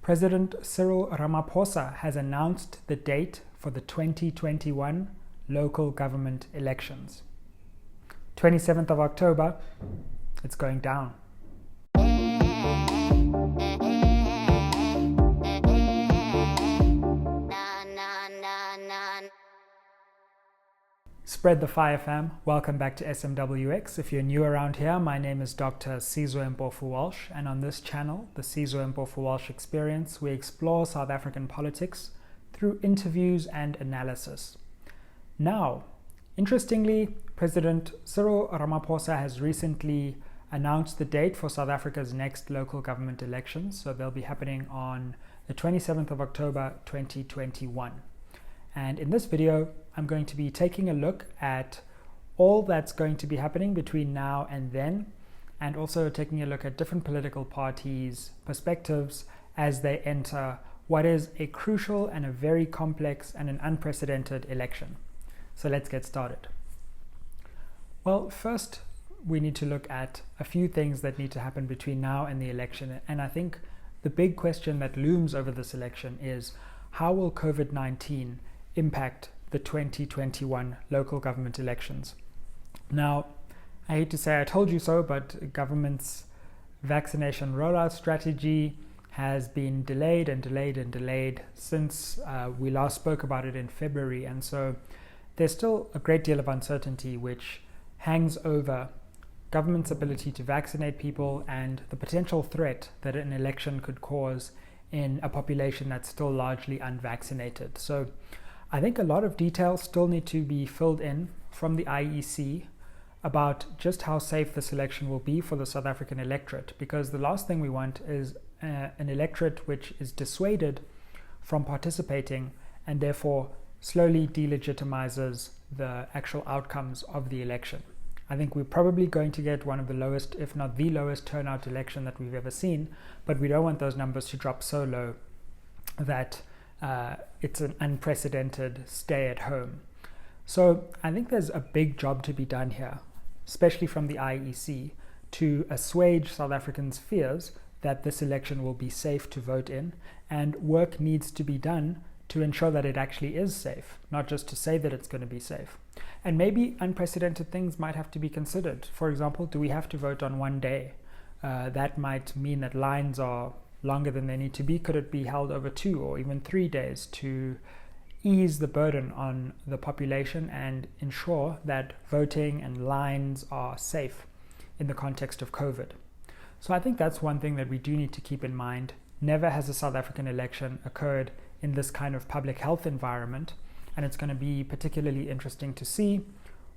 President Cyril Ramaphosa has announced the date for the 2021 local government elections. 27th of October, it's going down. Spread the fire, fam. Welcome back to SMWX. If you're new around here, my name is Dr. Sizwe Mpofu-Walsh, and on this channel, the Sizwe Mpofu-Walsh Experience, we explore South African politics through interviews and analysis. Now, interestingly, President Cyril Ramaphosa has recently announced the date for South Africa's next local government elections, so they'll be happening on the 27th of October 2021. And in this video, I'm going to be taking a look at all that's going to be happening between now and then, and also taking a look at different political parties' perspectives as they enter what is a crucial and a very complex and an unprecedented election. So let's get started. Well, first, we need to look at a few things that need to happen between now and the election. And I think the big question that looms over this election is, how will COVID-19 impact the 2021 local government elections? Now, I hate to say I told you so, but government's vaccination rollout strategy has been delayed and delayed and delayed since we last spoke about it in February. And so there's still a great deal of uncertainty which hangs over government's ability to vaccinate people and the potential threat that an election could cause in a population that's still largely unvaccinated. So I think a lot of details still need to be filled in from the IEC about just how safe this election will be for the South African electorate, because the last thing we want is an electorate which is dissuaded from participating and therefore slowly delegitimizes the actual outcomes of the election. I think we're probably going to get one of the lowest, if not the lowest, turnout election that we've ever seen, but we don't want those numbers to drop so low that it's an unprecedented stay at home. So I think there's a big job to be done here, especially from the IEC, to assuage South Africans' fears that this election will be safe to vote in, and work needs to be done to ensure that it actually is safe, not just to say that it's going to be safe. And maybe unprecedented things might have to be considered. For example, do we have to vote on one day? That might mean that lines are longer than they need to be. Could it be held over 2 or even 3 days to ease the burden on the population and ensure that voting and lines are safe in the context of COVID? So I think that's one thing that we do need to keep in mind. Never has a South African election occurred in this kind of public health environment, and it's going to be particularly interesting to see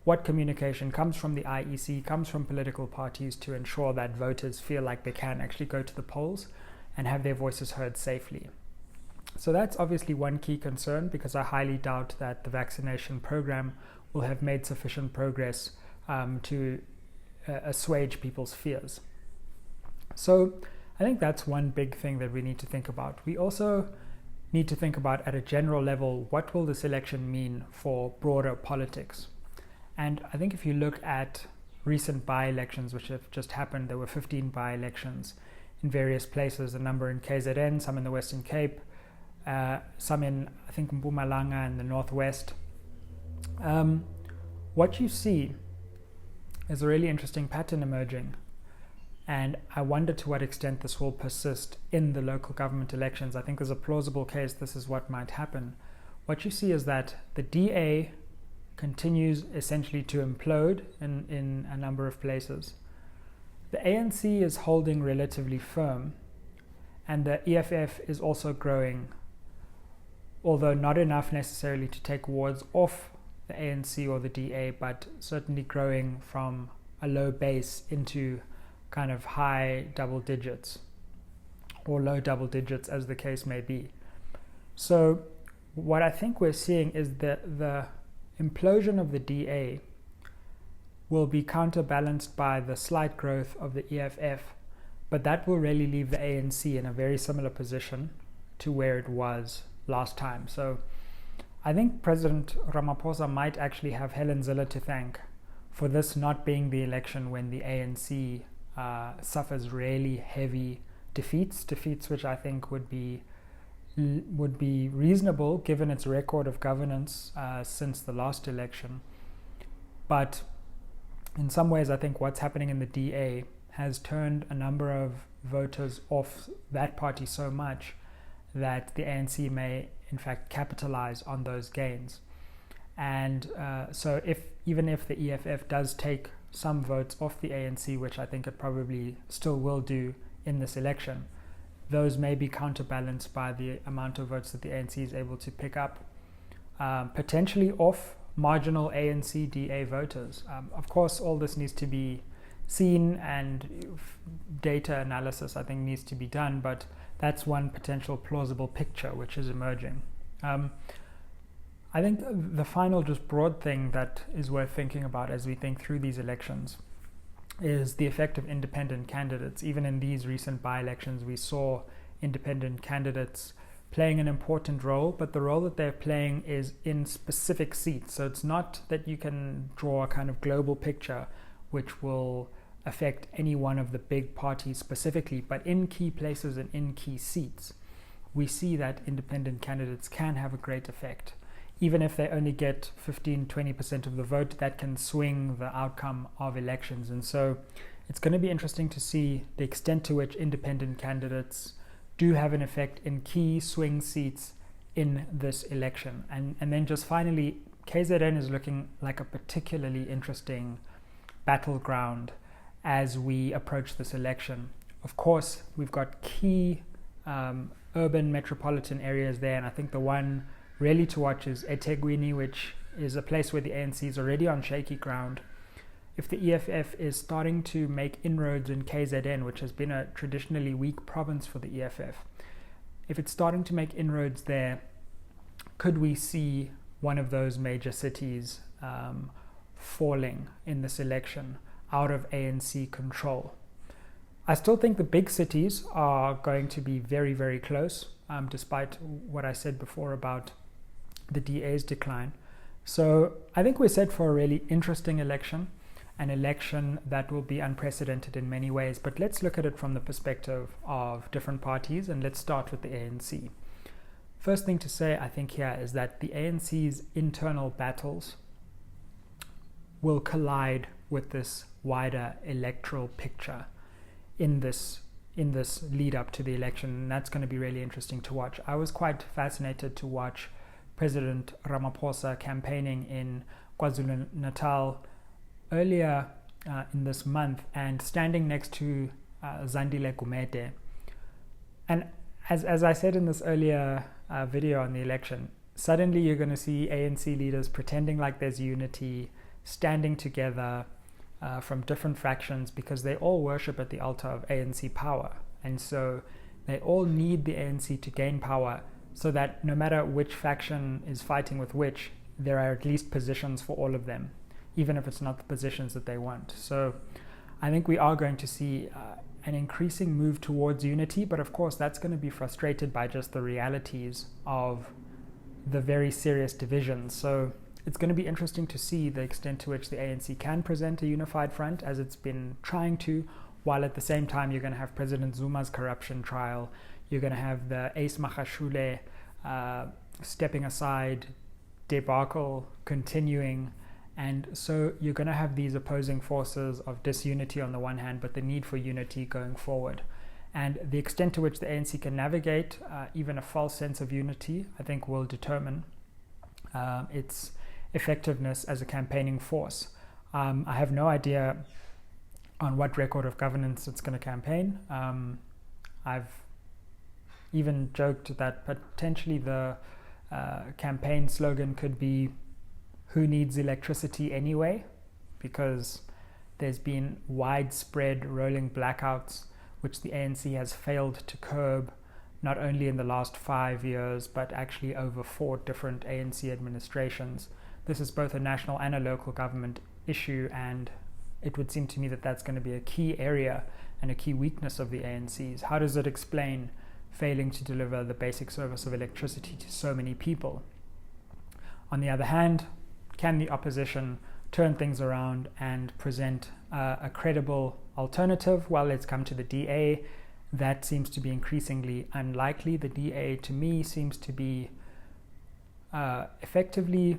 what communication comes from the IEC, comes from political parties to ensure that voters feel like they can actually go to the polls and have their voices heard safely. So that's obviously one key concern, because I highly doubt that the vaccination program will have made sufficient progress to assuage people's fears. So I think that's one big thing that we need to think about. We also need to think about, at a general level, what will this election mean for broader politics? And I think if you look at recent by-elections which have just happened, there were 15 by-elections in various places, a number in KZN, some in the Western Cape, some in, I think, Mpumalanga and the Northwest. What you see is a really interesting pattern emerging, and I wonder to what extent this will persist in the local government elections. I think there's a plausible case this is what might happen. What you see is that the DA continues essentially to implode in a number of places. The ANC is holding relatively firm, and the EFF is also growing, although not enough necessarily to take wards off the ANC or the DA, but certainly growing from a low base into kind of high double digits or low double digits, as the case may be. So what I think we're seeing is that the implosion of the DA will be counterbalanced by the slight growth of the EFF, but that will really leave the ANC in a very similar position to where it was last time. So I think President Ramaphosa might actually have Helen Zille to thank for this not being the election when the ANC suffers really heavy defeats which I think would be reasonable given its record of governance since the last election. But in some ways, I think what's happening in the DA has turned a number of voters off that party so much that the ANC may in fact capitalize on those gains. And so even if the EFF does take some votes off the ANC, which I think it probably still will do in this election, those may be counterbalanced by the amount of votes that the ANC is able to pick up, potentially off marginal ANC DA voters. Of course, all this needs to be seen, and data analysis I think needs to be done, but that's one potential plausible picture which is emerging. I think the final just broad thing that is worth thinking about as we think through these elections is the effect of independent candidates. Even in these recent by-elections, we saw independent candidates playing an important role, but the role that they're playing is in specific seats. So it's not that you can draw a kind of global picture which will affect any one of the big parties specifically, but in key places and in key seats, we see that independent candidates can have a great effect. Even if they only get 15-20% of the vote, that can swing the outcome of elections. And so it's going to be interesting to see the extent to which independent candidates do have an effect in key swing seats in this election. And then just finally, KZN is looking like a particularly interesting battleground as we approach this election. Of course, we've got key urban metropolitan areas there, and I think the one really to watch is eThekwini, which is a place where the ANC is already on shaky ground. If the EFF is starting to make inroads in KZN, which has been a traditionally weak province for the EFF, if it's starting to make inroads there, could we see one of those major cities falling in this election out of ANC control? I still think the big cities are going to be very, very close, despite what I said before about the DA's decline. So I think we're set for a really interesting election, an election that will be unprecedented in many ways. But let's look at it from the perspective of different parties, and let's start with the ANC. First thing to say, I think, here is that the ANC's internal battles will collide with this wider electoral picture in this lead up to the election, and that's going to be really interesting to watch. I was quite fascinated to watch President Ramaphosa campaigning in KwaZulu-Natal earlier in this month and standing next to Zandile Gumede. And as I said in this earlier video on the election, suddenly you're going to see ANC leaders pretending like there's unity, standing together from different fractions, because they all worship at the altar of ANC power. And so they all need the ANC to gain power, so that no matter which faction is fighting with which, there are at least positions for all of them, even if it's not the positions that they want. So I think we are going to see an increasing move towards unity, but of course that's going to be frustrated by just the realities of the very serious divisions. So it's going to be interesting to see the extent to which the ANC can present a unified front, as it's been trying to, while at the same time you're going to have President Zuma's corruption trial, you're going to have the Ace Magashule stepping aside debacle continuing, and so you're going to have these opposing forces of disunity on the one hand, but the need for unity going forward. And the extent to which the ANC can navigate even a false sense of unity, I think, will determine its effectiveness as a campaigning force. I have no idea on what record of governance it's going to campaign. I've even joked that potentially the campaign slogan could be "Who needs electricity anyway?" because there's been widespread rolling blackouts which the ANC has failed to curb, not only in the last 5 years, but actually over 4 different ANC administrations. This is both a national and a local government issue, and it would seem to me that that's going to be a key area and a key weakness of the ANC's. How does it explain failing to deliver the basic service of electricity to so many people? On the other hand, can the opposition turn things around and present a credible alternative? Well, let's come to the DA. that seems to be increasingly unlikely. The DA, to me, seems to be effectively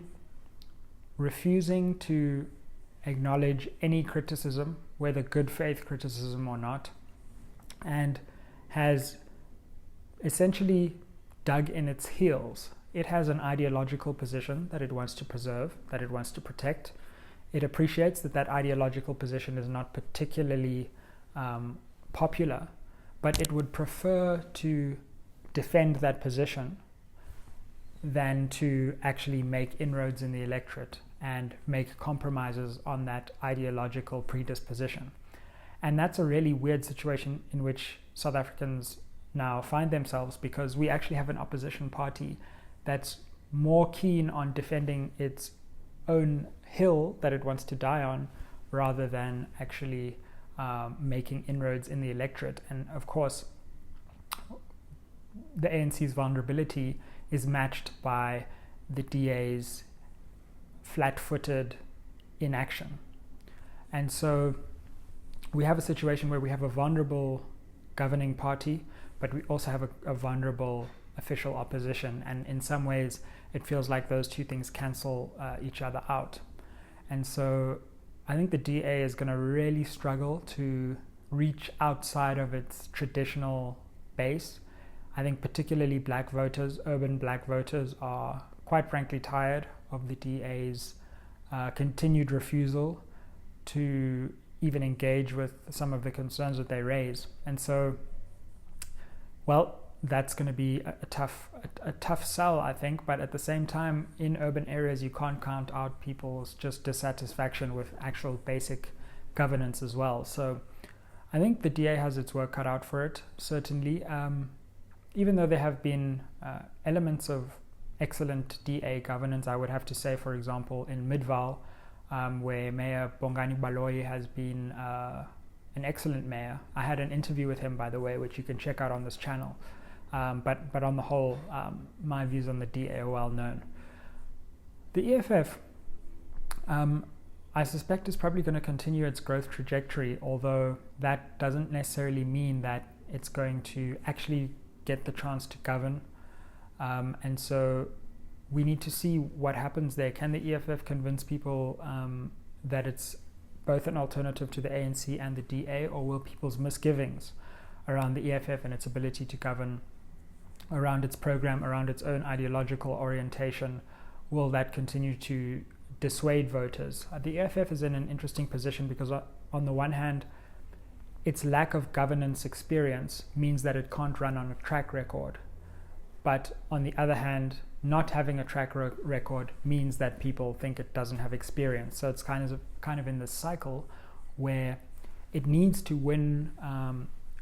refusing to acknowledge any criticism, whether good faith criticism or not, and has essentially dug in its heels. It has an ideological position that it wants to preserve, that it wants to protect. It appreciates that that ideological position is not particularly popular, but it would prefer to defend that position than to actually make inroads in the electorate and make compromises on that ideological predisposition. And that's a really weird situation in which South Africans now find themselves, because we actually have an opposition party that's more keen on defending its own hill that it wants to die on, rather than actually making inroads in the electorate. And of course, the ANC's vulnerability is matched by the DA's flat-footed inaction. And so we have a situation where we have a vulnerable governing party, but we also have a vulnerable official opposition. And in some ways, it feels like those two things cancel each other out. And so I think the DA is going to really struggle to reach outside of its traditional base. I think particularly black voters, urban black voters, are quite frankly tired of the DA's continued refusal to even engage with some of the concerns that they raise. And so, well, that's going to be a tough sell, I think. But at the same time, in urban areas, you can't count out people's just dissatisfaction with actual basic governance as well. So I think the DA has its work cut out for it, certainly. Even though there have been elements of excellent DA governance, I would have to say, for example, in Midvaal, where Mayor Bongani Baloyi has been an excellent mayor. I had an interview with him, by the way, which you can check out on this channel. But on the whole, my views on the DA are well known. The EFF, I suspect, is probably going to continue its growth trajectory, although that doesn't necessarily mean that it's going to actually get the chance to govern. And so we need to see what happens there. Can the EFF convince people that it's both an alternative to the ANC and the DA, or will people's misgivings around the EFF and its ability to govern, around its program, around its own ideological orientation, will that continue to dissuade voters? The EFF is in an interesting position because on the one hand, its lack of governance experience means that it can't run on a track record. But on the other hand, not having a track record means that people think it doesn't have experience. So it's kind of in this cycle where it needs to win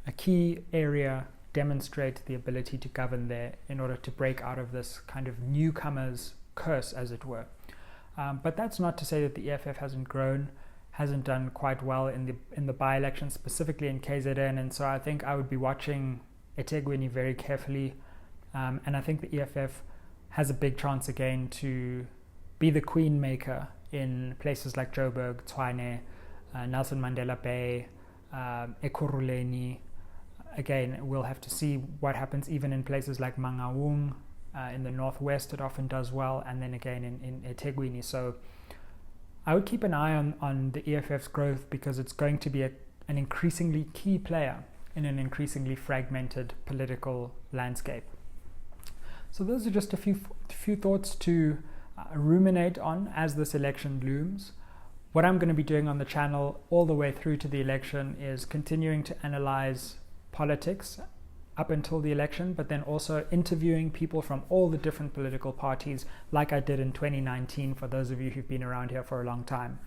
a key area, demonstrate the ability to govern there in order to break out of this kind of newcomer's curse, as it were. But that's not to say that the EFF hasn't grown, hasn't done quite well in the by-election, specifically in KZN. And so I think I would be watching eThekwini very carefully. And I think the EFF has a big chance again to be the queen maker in places like Joburg, Tshwane, Nelson Mandela Bay, Ekurhuleni. Again, we'll have to see what happens even in places like Mangaung. In the northwest, it often does well, and then again in eThekwini. So I would keep an eye on the EFF's growth, because it's going to be an increasingly key player in an increasingly fragmented political landscape. So those are just a few thoughts to ruminate on as this election looms. What I'm going to be doing on the channel all the way through to the election is continuing to analyze politics up until the election, but then also interviewing people from all the different political parties, like I did in 2019 for those of you who've been around here for a long time.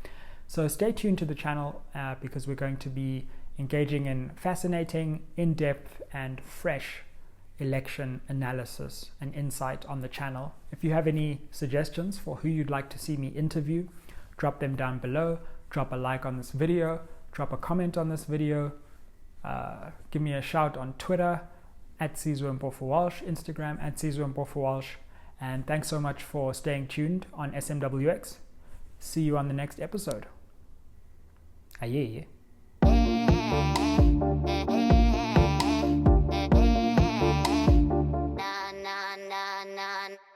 So stay tuned to the channel because we're going to be engaging in fascinating, in-depth and fresh election analysis and insight on the channel. If you have any suggestions for who you'd like to see me interview, drop them down below, drop a like on this video, drop a comment on this video, give me a shout on Twitter at Sizwe Mpofu-Walsh, Instagram at Sizwe Mpofu-Walsh, and thanks so much for staying tuned on SMWX. See you on the next episode. Aye. done.